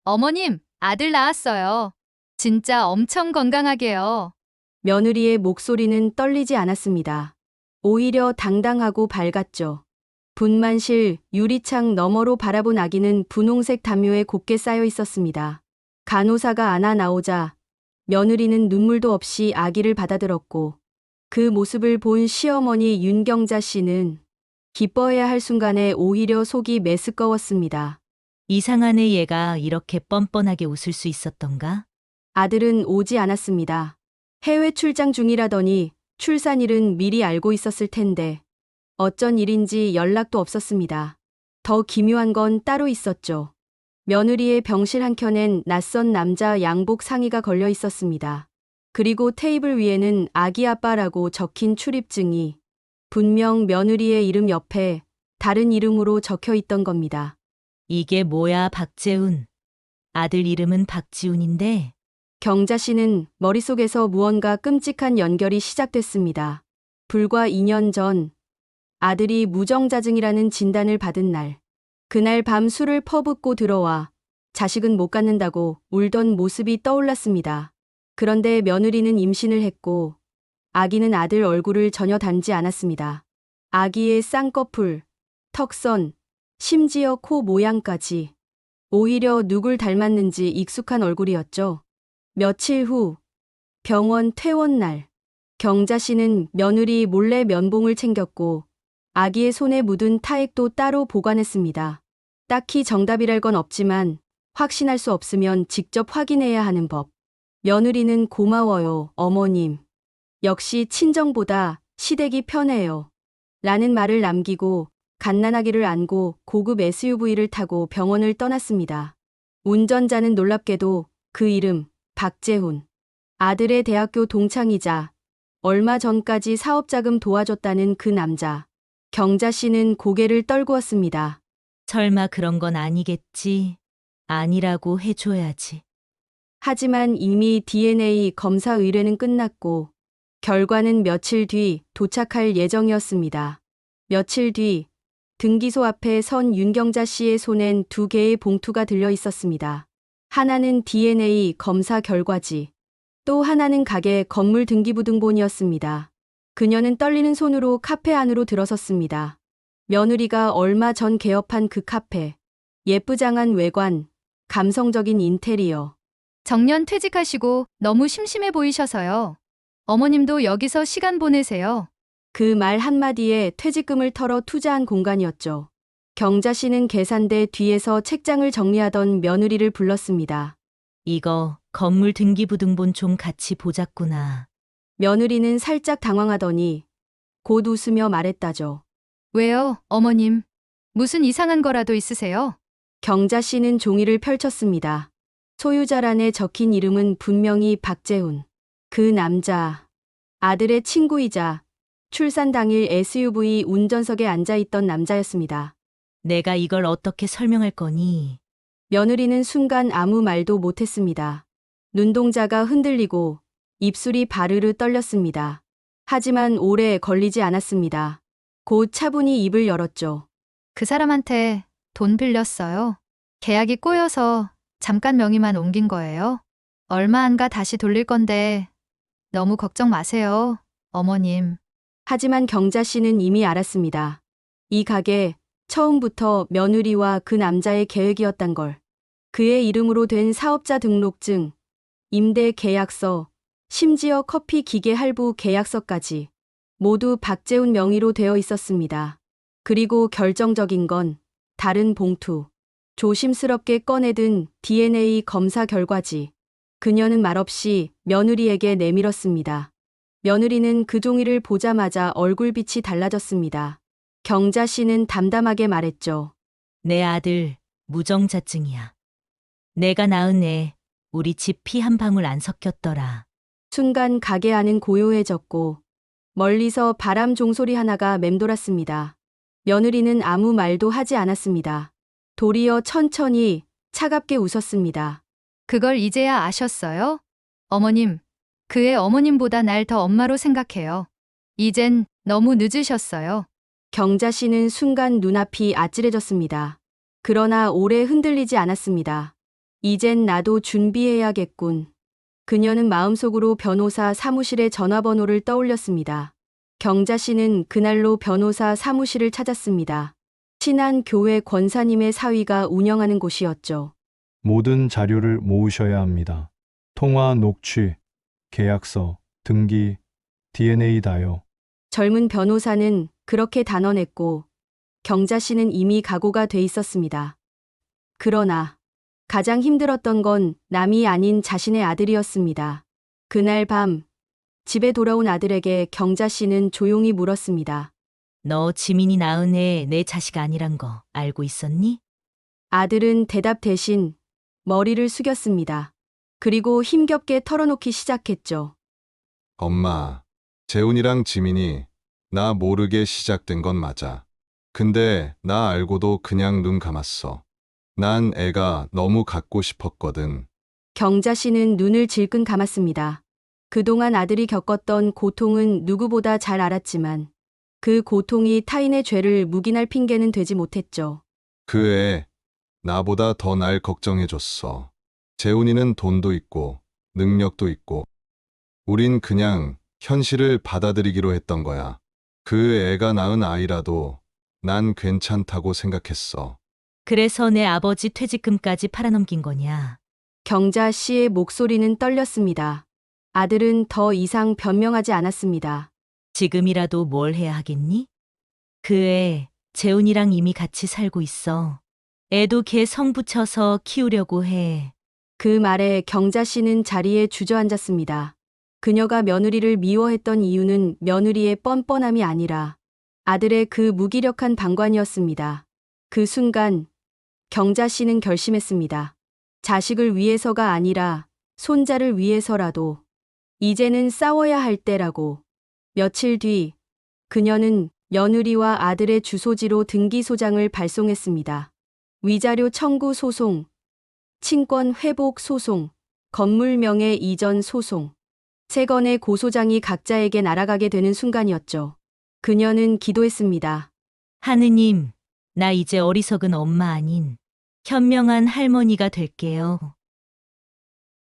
어머님, 아들 낳았어요. 진짜 엄청 건강하게요. 며느리의 목소리는 떨리지 않았습니다. 오히려 당당하고 밝았죠. 분만실 유리창 너머로 바라본 아기는 분홍색 담요에 곱게 쌓여 있었습니다. 간호사가 안아 나오자 며느리는 눈물도 없이 아기를 받아들었고 그 모습을 본 시어머니 윤경자 씨는 기뻐해야 할 순간에 오히려 속이 메스꺼웠습니다. 이상하네 얘가 이렇게 뻔뻔하게 웃을 수 있었던가? 아들은 오지 않았습니다. 해외 출장 중이라더니 출산일은 미리 알고 있었을 텐데 어쩐 일인지 연락도 없었습니다. 더 기묘한 건 따로 있었죠. 며느리의 병실 한켠엔 낯선 남자 양복 상의가 걸려 있었습니다. 그리고 테이블 위에는 아기 아빠라고 적힌 출입증이 분명 며느리의 이름 옆에 다른 이름으로 적혀 있던 겁니다. 이게 뭐야 박재훈. 아들 이름은 박지훈인데 경자 씨는 머릿속에서 무언가 끔찍한 연결이 시작됐습니다. 불과 2년 전 아들이 무정자증이라는 진단을 받은 날, 그날 밤 술을 퍼붓고 들어와 자식은 못 갖는다고 울던 모습이 떠올랐습니다. 그런데 며느리는 임신을 했고 아기는 아들 얼굴을 전혀 닮지 않았습니다. 아기의 쌍꺼풀, 턱선, 심지어 코 모양까지 오히려 누굴 닮았는지 익숙한 얼굴이었죠. 며칠 후 병원 퇴원 날, 경자 씨는 며느리 몰래 면봉을 챙겼고 아기의 손에 묻은 타액도 따로 보관했습니다. 딱히 정답이랄 건 없지만 확신할 수 없으면 직접 확인해야 하는 법. 며느리는 고마워요, 어머님. 역시 친정보다 시댁이 편해요. 라는 말을 남기고 갓난아기를 안고 고급 SUV를 타고 병원을 떠났습니다. 운전자는 놀랍게도 그 이름 박재훈. 아들의 대학교 동창이자 얼마 전까지 사업자금 도와줬다는 그 남자. 경자 씨는 고개를 떨구었습니다. 설마 그런 건 아니겠지. 아니라고 해줘야지. 하지만 이미 DNA 검사 의뢰는 끝났고 결과는 며칠 뒤 도착할 예정이었습니다. 며칠 뒤 등기소 앞에 선 윤경자 씨의 손엔 2개의 봉투가 들려 있었습니다. 하나는 DNA 검사 결과지, 또 하나는 가게 건물 등기부등본이었습니다. 그녀는 떨리는 손으로 카페 안으로 들어섰습니다. 며느리가 얼마 전 개업한 그 카페. 예쁘장한 외관, 감성적인 인테리어. 정년 퇴직하시고 너무 심심해 보이셔서요. 어머님도 여기서 시간 보내세요. 그 말 한마디에 퇴직금을 털어 투자한 공간이었죠. 경자 씨는 계산대 뒤에서 책장을 정리하던 며느리를 불렀습니다. 이거 건물 등기부등본 좀 같이 보자꾸나. 며느리는 살짝 당황하더니 곧 웃으며 말했다죠. 왜요, 어머님? 무슨 이상한 거라도 있으세요? 경자 씨는 종이를 펼쳤습니다. 소유자란에 적힌 이름은 분명히 박재훈. 그 남자, 아들의 친구이자 출산 당일 SUV 운전석에 앉아있던 남자였습니다. 내가 이걸 어떻게 설명할 거니? 며느리는 순간 아무 말도 못했습니다. 눈동자가 흔들리고 입술이 바르르 떨렸습니다. 하지만 오래 걸리지 않았습니다. 곧 차분히 입을 열었죠. 그 사람한테 돈 빌렸어요. 계약이 꼬여서 잠깐 명의만 옮긴 거예요. 얼마 안 가 다시 돌릴 건데 너무 걱정 마세요, 어머님. 하지만 경자 씨는 이미 알았습니다. 이 가게 처음부터 며느리와 그 남자의 계획이었단 걸. 그의 이름으로 된 사업자 등록증, 임대 계약서, 심지어 커피 기계 할부 계약서까지 모두 박재훈 명의로 되어 있었습니다. 그리고 결정적인 건 다른 봉투. 조심스럽게 꺼내든 DNA 검사 결과지. 그녀는 말없이 며느리에게 내밀었습니다. 며느리는 그 종이를 보자마자 얼굴빛이 달라졌습니다. 경자 씨는 담담하게 말했죠. 내 아들 무정자증이야. 내가 낳은 애 우리 집 피 한 방울 안 섞였더라. 순간 가게 안은 고요해졌고 멀리서 바람 종소리 하나가 맴돌았습니다. 며느리는 아무 말도 하지 않았습니다. 도리어 천천히 차갑게 웃었습니다. 그걸 이제야 아셨어요? 어머님, 그의 어머님보다 날 더 엄마로 생각해요. 이젠 너무 늦으셨어요. 경자 씨는 순간 눈앞이 아찔해졌습니다. 그러나 오래 흔들리지 않았습니다. 이젠 나도 준비해야겠군. 그녀는 마음속으로 변호사 사무실의 전화번호를 떠올렸습니다. 경자 씨는 그날로 변호사 사무실을 찾았습니다. 친한 교회 권사님의 사위가 운영하는 곳이었죠. 모든 자료를 모으셔야 합니다. 통화 녹취, 계약서, 등기, DNA 다요. 젊은 변호사는 그렇게 단언했고 경자 씨는 이미 각오가 돼 있었습니다. 그러나 가장 힘들었던 건 남이 아닌 자신의 아들이었습니다. 그날 밤 집에 돌아온 아들에게 경자 씨는 조용히 물었습니다. 너 지민이 낳은 애 내 자식 아니란 거 알고 있었니? 아들은 대답 대신 머리를 숙였습니다. 그리고 힘겹게 털어놓기 시작했죠. 엄마, 재훈이랑 지민이 나 모르게 시작된 건 맞아. 근데 나 알고도 그냥 눈 감았어. 난 애가 너무 갖고 싶었거든. 경자 씨는 눈을 질끈 감았습니다. 그동안 아들이 겪었던 고통은 누구보다 잘 알았지만 그 고통이 타인의 죄를 묵인할 핑계는 되지 못했죠. 그 애 나보다 더 날 걱정해줬어. 재훈이는 돈도 있고 능력도 있고 우린 그냥 현실을 받아들이기로 했던 거야. 그 애가 낳은 아이라도 난 괜찮다고 생각했어. 그래서 내 아버지 퇴직금까지 팔아넘긴 거냐? 경자 씨의 목소리는 떨렸습니다. 아들은 더 이상 변명하지 않았습니다. 지금이라도 뭘 해야 하겠니? 그 애 재훈이랑 이미 같이 살고 있어. 애도 걔 성 붙여서 키우려고 해. 그 말에 경자 씨는 자리에 주저앉았습니다. 그녀가 며느리를 미워했던 이유는 며느리의 뻔뻔함이 아니라 아들의 그 무기력한 방관이었습니다. 그 순간 경자 씨는 결심했습니다. 자식을 위해서가 아니라 손자를 위해서라도 이제는 싸워야 할 때라고. 며칠 뒤 그녀는 며느리와 아들의 주소지로 등기소장을 발송했습니다. 위자료 청구 소송, 친권 회복 소송, 건물 명예 이전 소송. 세 건의 고소장이 각자에게 날아가게 되는 순간이었죠. 그녀는 기도했습니다. 하느님, 나 이제 어리석은 엄마 아닌 현명한 할머니가 될게요.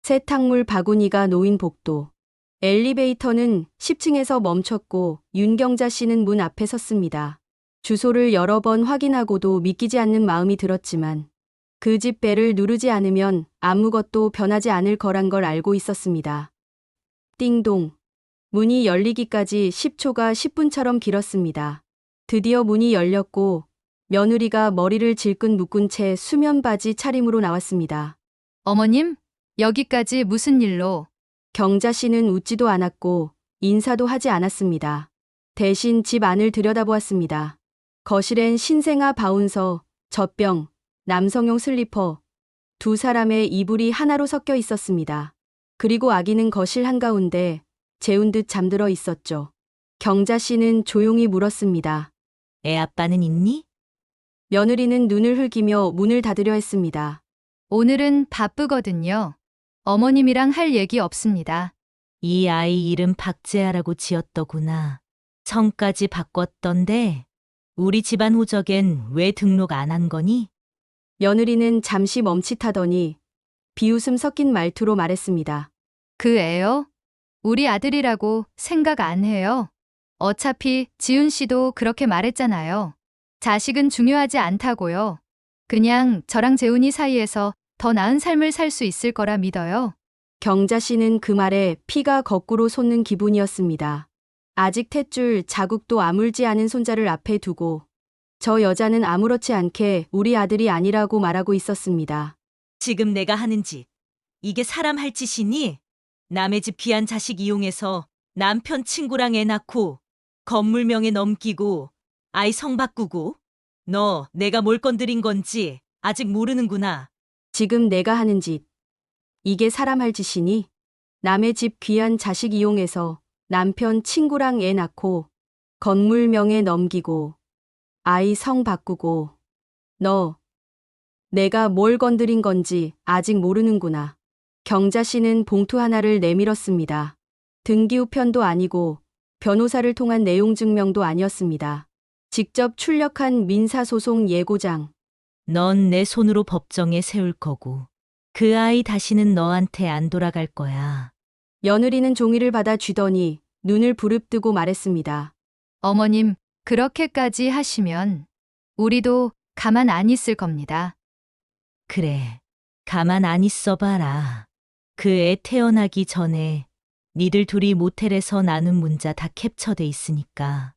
세탁물 바구니가 놓인 복도. 엘리베이터는 10층에서 멈췄고 윤경자 씨는 문 앞에 섰습니다. 주소를 여러 번 확인하고도 믿기지 않는 마음이 들었지만 그 집 벨을 누르지 않으면 아무것도 변하지 않을 거란 걸 알고 있었습니다. 띵동. 문이 열리기까지 10초가 10분처럼 길었습니다. 드디어 문이 열렸고 며느리가 머리를 질끈 묶은 채 수면 바지 차림으로 나왔습니다. 어머님, 여기까지 무슨 일로? 경자 씨는 웃지도 않았고 인사도 하지 않았습니다. 대신 집 안을 들여다보았습니다. 거실엔 신생아 바운서, 젖병, 남성용 슬리퍼, 두 사람의 이불이 하나로 섞여 있었습니다. 그리고 아기는 거실 한가운데 재운 듯 잠들어 있었죠. 경자 씨는 조용히 물었습니다. 애 아빠는 있니? 며느리는 눈을 흘기며 문을 닫으려 했습니다. 오늘은 바쁘거든요. 어머님이랑 할 얘기 없습니다. 이 아이 이름 박재아라고 지었더구나. 성까지 바꿨던데 우리 집안 호적엔 왜 등록 안 한 거니? 며느리는 잠시 멈칫하더니 비웃음 섞인 말투로 말했습니다. 그 애요? 우리 아들이라고 생각 안 해요. 어차피 지훈 씨도 그렇게 말했잖아요. 자식은 중요하지 않다고요. 그냥 저랑 재훈이 사이에서 더 나은 삶을 살 수 있을 거라 믿어요. 경자 씨는 그 말에 피가 거꾸로 솟는 기분이었습니다. 아직 탯줄 자국도 아물지 않은 손자를 앞에 두고 저 여자는 아무렇지 않게 우리 아들이 아니라고 말하고 있었습니다. 지금 내가 하는 짓, 이게 사람 할 짓이니? 남의 집 귀한 자식 이용해서 남편 친구랑 애 낳고 건물 명예 넘기고 아이 성 바꾸고 너 내가 뭘 건드린 건지 아직 모르는구나. 지금 내가 하는 짓, 이게 사람 할 짓이니? 남의 집 귀한 자식 이용해서 남편 친구랑 애 낳고 건물 명예 넘기고 아이 성 바꾸고 너 내가 뭘 건드린 건지 아직 모르는구나. 경자 씨는 봉투 하나를 내밀었습니다. 등기우편도 아니고 변호사를 통한 내용 증명도 아니었습니다. 직접 출력한 민사소송 예고장. 넌 내 손으로 법정에 세울 거고 그 아이 다시는 너한테 안 돌아갈 거야. 며느리는 종이를 받아 쥐더니 눈을 부릅뜨고 말했습니다. 어머님, 그렇게까지 하시면 우리도 가만 안 있을 겁니다. 그래, 가만 안 있어 봐라. 그 애 태어나기 전에 니들 둘이 모텔에서 나눈 문자 다 캡처돼 있으니까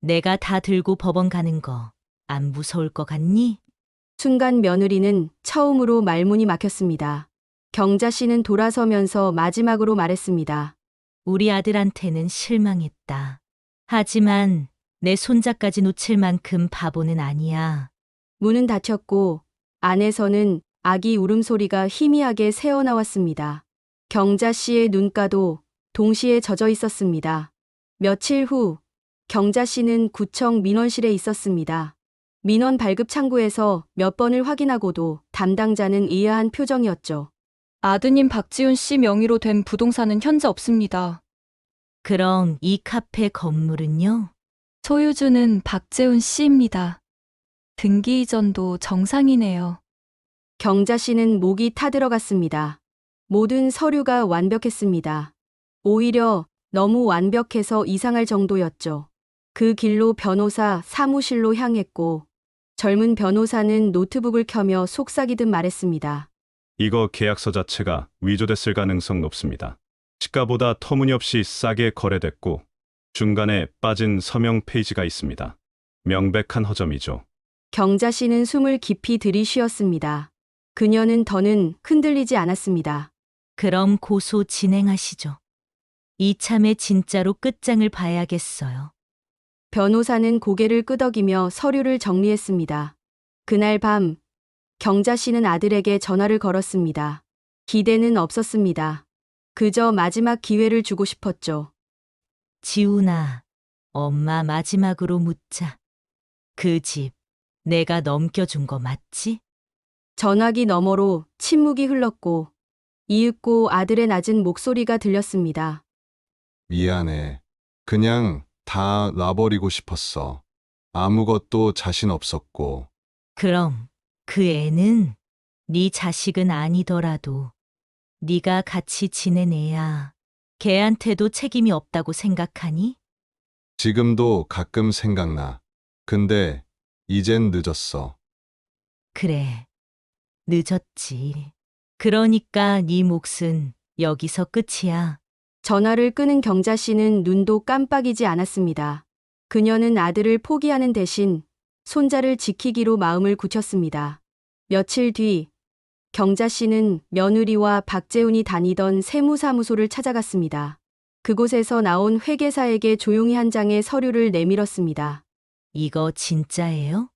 내가 다 들고 법원 가는 거 안 무서울 것 같니? 순간 며느리는 처음으로 말문이 막혔습니다. 경자 씨는 돌아서면서 마지막으로 말했습니다. 우리 아들한테는 실망했다. 하지만 내 손자까지 놓칠 만큼 바보는 아니야. 문은 닫혔고 안에서는 아기 울음소리가 희미하게 새어나왔습니다. 경자 씨의 눈가도 동시에 젖어 있었습니다. 며칠 후 경자 씨는 구청 민원실에 있었습니다. 민원 발급 창구에서 몇 번을 확인하고도 담당자는 의아한 표정이었죠. 아드님 박지훈 씨 명의로 된 부동산은 현재 없습니다. 그럼 이 카페 건물은요? 소유주는 박재훈 씨입니다. 등기 이전도 정상이네요. 경자 씨는 목이 타들어갔습니다. 모든 서류가 완벽했습니다. 오히려 너무 완벽해서 이상할 정도였죠. 그 길로 변호사 사무실로 향했고 젊은 변호사는 노트북을 켜며 속삭이듯 말했습니다. 이거 계약서 자체가 위조됐을 가능성 높습니다. 시가보다 터무니없이 싸게 거래됐고 중간에 빠진 서명 페이지가 있습니다. 명백한 허점이죠. 경자 씨는 숨을 깊이 들이쉬었습니다. 그녀는 더는 흔들리지 않았습니다. 그럼 고소 진행하시죠. 이참에 진짜로 끝장을 봐야겠어요. 변호사는 고개를 끄덕이며 서류를 정리했습니다. 그날 밤 경자 씨는 아들에게 전화를 걸었습니다. 기대는 없었습니다. 그저 마지막 기회를 주고 싶었죠. 지훈아, 엄마 마지막으로 묻자. 그 집 내가 넘겨준 거 맞지? 전화기 너머로 침묵이 흘렀고 이윽고 아들의 낮은 목소리가 들렸습니다. 미안해. 그냥 다 놔버리고 싶었어. 아무것도 자신 없었고. 그럼 그 애는 네 자식은 아니더라도 네가 같이 지내내야 걔한테도 책임이 없다고 생각하니? 지금도 가끔 생각나. 근데 이젠 늦었어. 그래, 늦었지. 그러니까 네 몫은 여기서 끝이야. 전화를 끄는 경자 씨는 눈도 깜빡이지 않았습니다. 그녀는 아들을 포기하는 대신 손자를 지키기로 마음을 굳혔습니다. 며칠 뒤 경자 씨는 며느리와 박재훈이 다니던 세무사무소를 찾아갔습니다. 그곳에서 나온 회계사에게 조용히 한 장의 서류를 내밀었습니다. 이거 진짜예요?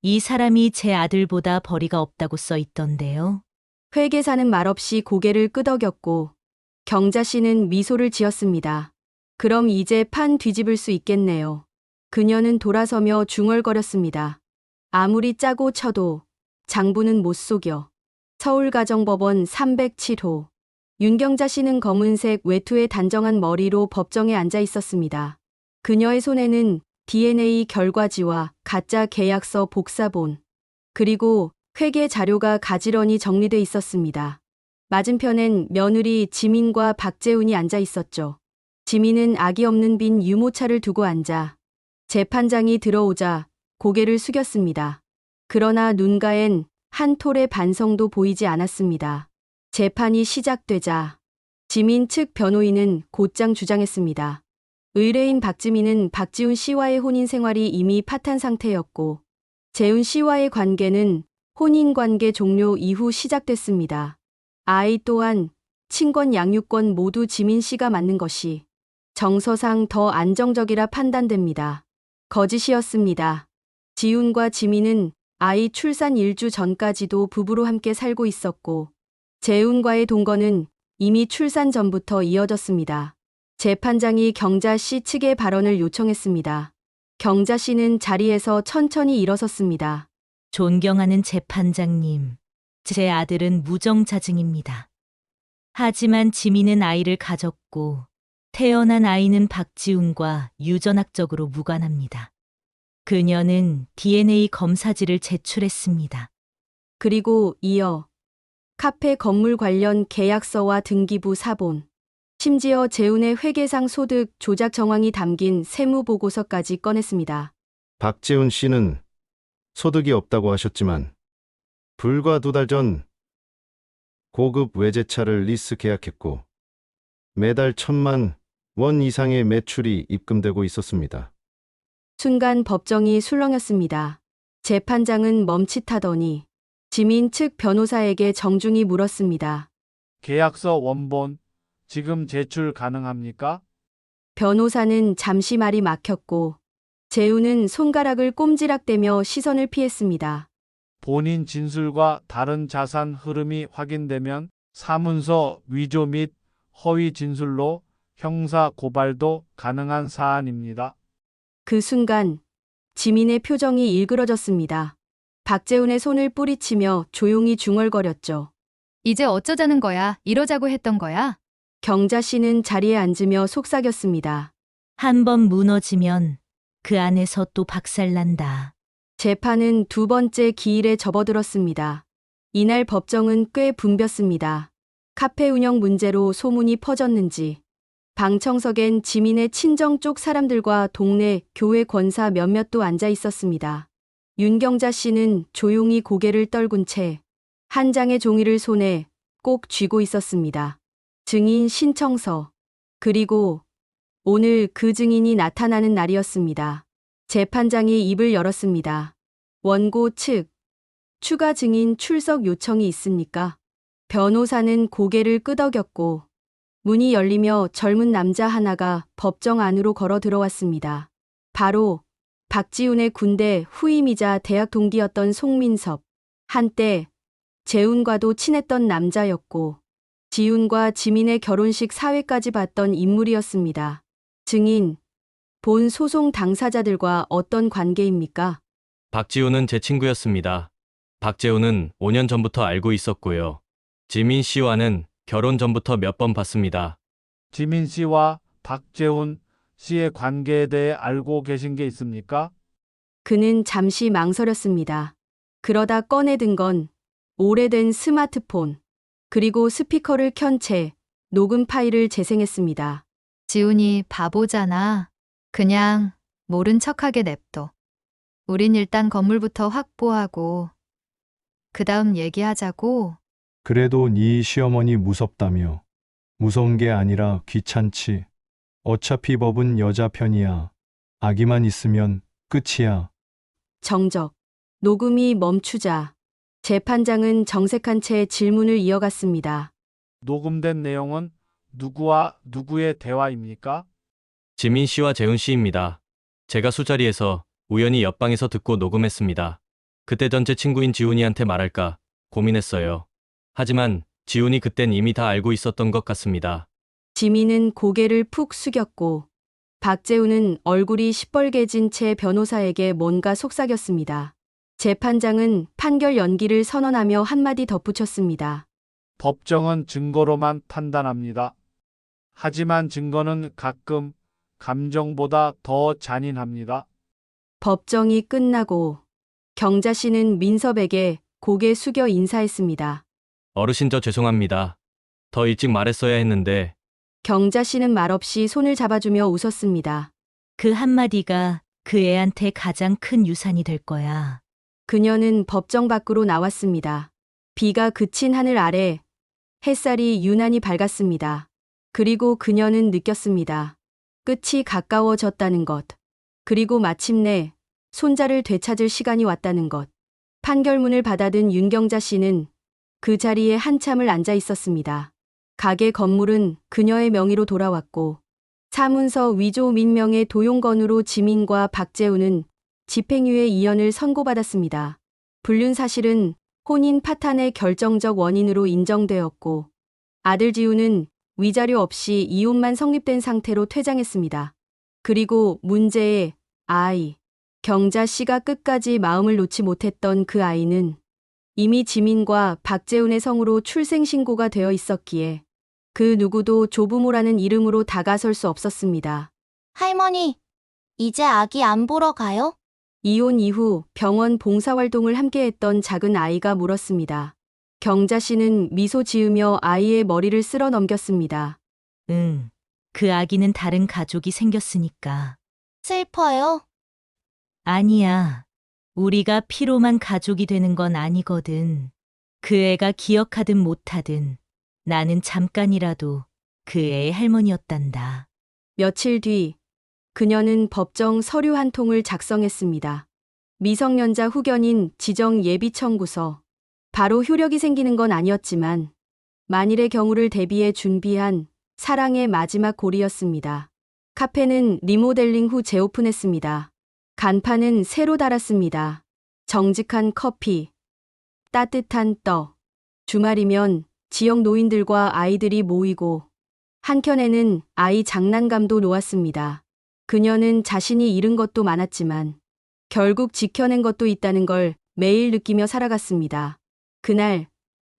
이 사람이 제 아들보다 벌이가 없다고 써 있던데요. 회계사는 말없이 고개를 끄덕였고 경자 씨는 미소를 지었습니다. 그럼 이제 판 뒤집을 수 있겠네요. 그녀는 돌아서며 중얼거렸습니다. 아무리 짜고 쳐도 장부는 못 속여. 서울가정법원 307호. 윤경자 씨는 검은색 외투에 단정한 머리로 법정에 앉아 있었습니다. 그녀의 손에는 DNA 결과지와 가짜 계약서 복사본, 그리고 회계 자료가 가지런히 정리돼 있었습니다. 맞은편엔 며느리 지민과 박재훈이 앉아 있었죠. 지민은 악이 없는 빈 유모차를 두고 앉아 재판장이 들어오자 고개를 숙였습니다. 그러나 눈가엔 한 톨의 반성도 보이지 않았습니다. 재판이 시작되자 지민 측 변호인은 곧장 주장했습니다. 의뢰인 박지민은 박지훈 씨와의 혼인 생활이 이미 파탄 상태였고 재훈 씨와의 관계는 혼인 관계 종료 이후 시작됐습니다. 아이 또한 친권 양육권 모두 지민 씨가 맡는 것이 정서상 더 안정적이라 판단됩니다. 거짓이었습니다. 지훈과 지민은 아이 출산 1주 전까지도 부부로 함께 살고 있었고 재훈과의 동거는 이미 출산 전부터 이어졌습니다. 재판장이 경자 씨 측의 발언을 요청했습니다. 경자 씨는 자리에서 천천히 일어섰습니다. 존경하는 재판장님, 제 아들은 무정자증입니다. 하지만 지민은 아이를 가졌고 태어난 아이는 박지훈과 유전학적으로 무관합니다. 그녀는 DNA 검사지를 제출했습니다. 그리고 이어 카페 건물 관련 계약서와 등기부 사본, 심지어 재훈의 회계상 소득 조작 정황이 담긴 세무보고서까지 꺼냈습니다. 박재훈 씨는 소득이 없다고 하셨지만 불과 2달 전 고급 외제차를 리스 계약했고 매달 1,000만 원 이상의 매출이 입금되고 있었습니다. 순간 법정이 술렁였습니다. 재판장은 멈칫하더니 지민 측 변호사에게 정중히 물었습니다. 계약서 원본 지금 제출 가능합니까? 변호사는 잠시 말이 막혔고 재훈은 손가락을 꼼지락대며 시선을 피했습니다. 본인 진술과 다른 자산 흐름이 확인되면 사문서 위조 및 허위 진술로 형사 고발도 가능한 사안입니다. 그 순간 지민의 표정이 일그러졌습니다. 박재훈의 손을 뿌리치며 조용히 중얼거렸죠. 이제 어쩌자는 거야? 이러자고 했던 거야? 경자 씨는 자리에 앉으며 속삭였습니다. 한 번 무너지면 그 안에서 또 박살난다. 재판은 2번째 기일에 접어들었습니다. 이날 법정은 꽤 붐볐습니다. 카페 운영 문제로 소문이 퍼졌는지 방청석엔 지민의 친정 쪽 사람들과 동네 교회 권사 몇몇도 앉아 있었습니다. 윤경자 씨는 조용히 고개를 떨군 채 한 장의 종이를 손에 꼭 쥐고 있었습니다. 증인 신청서, 그리고 오늘 그 증인이 나타나는 날이었습니다. 재판장이 입을 열었습니다. 원고 측, 추가 증인 출석 요청이 있습니까? 변호사는 고개를 끄덕였고 문이 열리며 젊은 남자 하나가 법정 안으로 걸어 들어왔습니다. 바로 박지훈의 군대 후임이자 대학 동기였던 송민섭, 한때 재훈과도 친했던 남자였고 지훈과 지민의 결혼식 사회까지 봤던 인물이었습니다. 증인, 본 소송 당사자들과 어떤 관계입니까? 박지훈은 제 친구였습니다. 박재훈은 5년 전부터 알고 있었고요. 지민 씨와는 결혼 전부터 몇 번 봤습니다. 지민 씨와 박재훈 씨의 관계에 대해 알고 계신 게 있습니까? 그는 잠시 망설였습니다. 그러다 꺼내든 건 오래된 스마트폰, 그리고 스피커를 켠 채 녹음 파일을 재생했습니다. 지훈이 바보잖아. 그냥 모른 척하게 냅둬. 우린 일단 건물부터 확보하고 그 다음 얘기하자고. 그래도 네 시어머니 무섭다며. 무서운 게 아니라 귀찮지. 어차피 법은 여자 편이야. 아기만 있으면 끝이야. 정적. 녹음이 멈추자 재판장은 정색한 채 질문을 이어갔습니다. 녹음된 내용은 누구와 누구의 대화입니까? 지민 씨와 재훈 씨입니다. 제가 술자리에서 우연히 옆방에서 듣고 녹음했습니다. 그때 전 제 친구인 지훈이한테 말할까 고민했어요. 하지만 지훈이 그땐 이미 다 알고 있었던 것 같습니다. 지민은 고개를 푹 숙였고 박재훈은 얼굴이 시뻘개진 채 변호사에게 뭔가 속삭였습니다. 재판장은 판결 연기를 선언하며 한마디 덧붙였습니다. 법정은 증거로만 판단합니다. 하지만 증거는 가끔 감정보다 더 잔인합니다. 법정이 끝나고 경자 씨는 민섭에게 고개 숙여 인사했습니다. 어르신 저 죄송합니다. 더 일찍 말했어야 했는데. 경자 씨는 말없이 손을 잡아주며 웃었습니다. 그 한마디가 그 애한테 가장 큰 유산이 될 거야. 그녀는 법정 밖으로 나왔습니다. 비가 그친 하늘 아래 햇살이 유난히 밝았습니다. 그리고 그녀는 느꼈습니다. 끝이 가까워졌다는 것. 그리고 마침내 손자를 되찾을 시간이 왔다는 것. 판결문을 받아든 윤경자 씨는 그 자리에 한참을 앉아 있었습니다. 가게 건물은 그녀의 명의로 돌아왔고 사문서 위조 민명의 도용건으로 지민과 박재훈은 집행유예 2년을 선고받았습니다. 불륜 사실은 혼인 파탄의 결정적 원인으로 인정되었고 아들 지훈은 위자료 없이 이혼만 성립된 상태로 퇴장했습니다. 그리고 문제의 아이, 경자 씨가 끝까지 마음을 놓지 못했던 그 아이는 이미 지민과 박재훈의 성으로 출생신고가 되어 있었기에 그 누구도 조부모라는 이름으로 다가설 수 없었습니다. 할머니, 이제 아기 안 보러 가요? 이혼 이후 병원 봉사활동을 함께했던 작은 아이가 물었습니다. 경자 씨는 미소 지으며 아이의 머리를 쓸어 넘겼습니다. 응, 그 아기는 다른 가족이 생겼으니까. 슬퍼요? 아니야. 우리가 피로만 가족이 되는 건 아니거든. 그 애가 기억하든 못하든 나는 잠깐이라도 그 애의 할머니였단다. 며칠 뒤 그녀는 법정 서류 한 통을 작성했습니다. 미성년자 후견인 지정 예비 청구서. 바로 효력이 생기는 건 아니었지만 만일의 경우를 대비해 준비한 사랑의 마지막 고리였습니다. 카페는 리모델링 후 재오픈했습니다. 간판은 새로 달았습니다. 정직한 커피, 따뜻한 떡. 주말이면 지역 노인들과 아이들이 모이고 한켠에는 아이 장난감도 놓았습니다. 그녀는 자신이 잃은 것도 많았지만 결국 지켜낸 것도 있다는 걸 매일 느끼며 살아갔습니다. 그날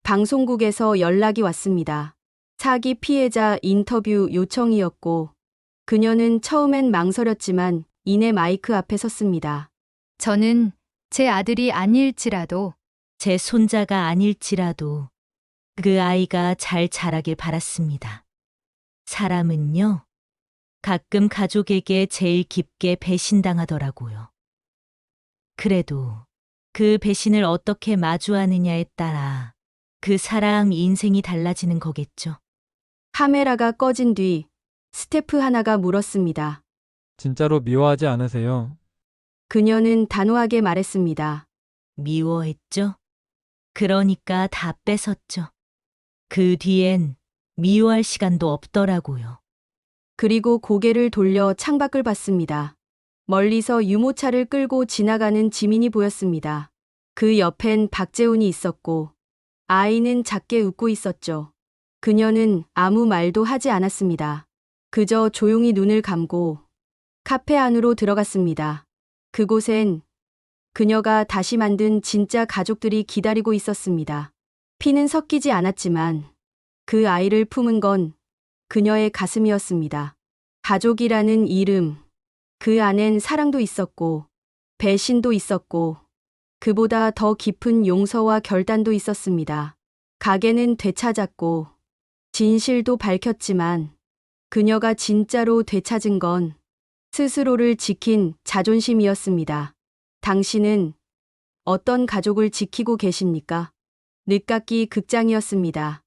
방송국에서 연락이 왔습니다. 사기 피해자 인터뷰 요청이었고 그녀는 처음엔 망설였지만 이내 마이크 앞에 섰습니다. 저는 제 아들이 아닐지라도 제 손자가 아닐지라도 그 아이가 잘 자라길 바랐습니다. 사람은요, 가끔 가족에게 제일 깊게 배신당하더라고요. 그래도 그 배신을 어떻게 마주하느냐에 따라 그 사람 인생이 달라지는 거겠죠. 카메라가 꺼진 뒤 스태프 하나가 물었습니다. 진짜로 미워하지 않으세요? 그녀는 단호하게 말했습니다. 미워했죠? 그러니까 다 뺏었죠. 그 뒤엔 미워할 시간도 없더라고요. 그리고 고개를 돌려 창밖을 봤습니다. 멀리서 유모차를 끌고 지나가는 지민이 보였습니다. 그 옆엔 박재훈이 있었고 아이는 작게 웃고 있었죠. 그녀는 아무 말도 하지 않았습니다. 그저 조용히 눈을 감고 카페 안으로 들어갔습니다. 그곳엔 그녀가 다시 만든 진짜 가족들이 기다리고 있었습니다. 피는 섞이지 않았지만 그 아이를 품은 건 그녀의 가슴이었습니다. 가족이라는 이름, 그 안엔 사랑도 있었고 배신도 있었고 그보다 더 깊은 용서와 결단도 있었습니다. 가게는 되찾았고 진실도 밝혔지만 그녀가 진짜로 되찾은 건 스스로를 지킨 자존심이었습니다. 당신은 어떤 가족을 지키고 계십니까? 늦깎이 극장이었습니다.